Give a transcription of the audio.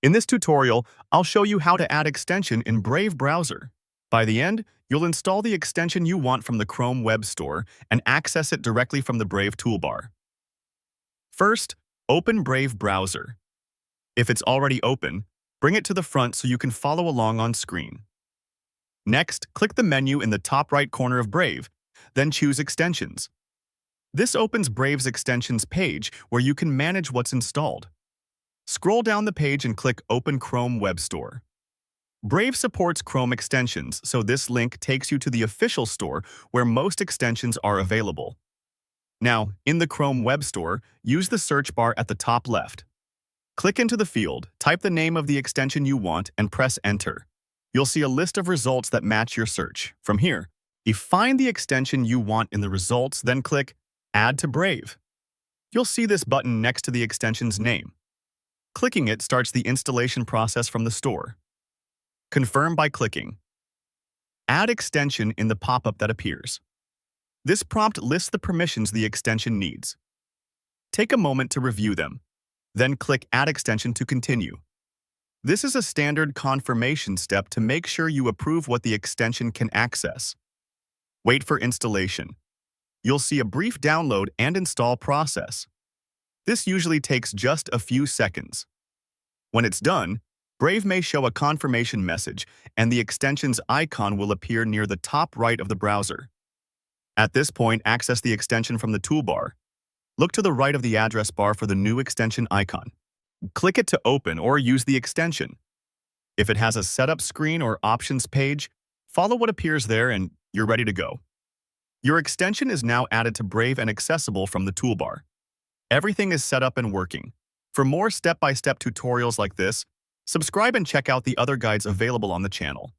In this tutorial, I'll show you how to add extension in Brave browser. By the end, you'll install the extension you want from the Chrome Web Store and access it directly from the Brave toolbar. First, open Brave browser. If it's already open, bring it to the front so you can follow along on screen. Next, click the menu in the top right corner of Brave, then choose Extensions. This opens Brave's Extensions page where you can manage what's installed. Scroll down the page and click Open Chrome Web Store. Brave supports Chrome extensions, so this link takes you to the official store where most extensions are available. Now, in the Chrome Web Store, use the search bar at the top left. Click into the field, type the name of the extension you want, and press Enter. You'll see a list of results that match your search. From here, you find the extension you want in the results, then click Add to Brave. You'll see this button next to the extension's name. Clicking it starts the installation process from the store. Confirm by clicking Add Extension in the pop-up that appears. This prompt lists the permissions the extension needs. Take a moment to review them. Then click Add Extension to continue. This is a standard confirmation step to make sure you approve what the extension can access. Wait for installation. You'll see a brief download and install process. This usually takes just a few seconds. When it's done, Brave may show a confirmation message, and the extension's icon will appear near the top right of the browser. At this point, access the extension from the toolbar. Look to the right of the address bar for the new extension icon. Click it to open or use the extension. If it has a setup screen or options page, follow what appears there and you're ready to go. Your extension is now added to Brave and accessible from the toolbar. Everything is set up and working. For more step-by-step tutorials like this, subscribe and check out the other guides available on the channel.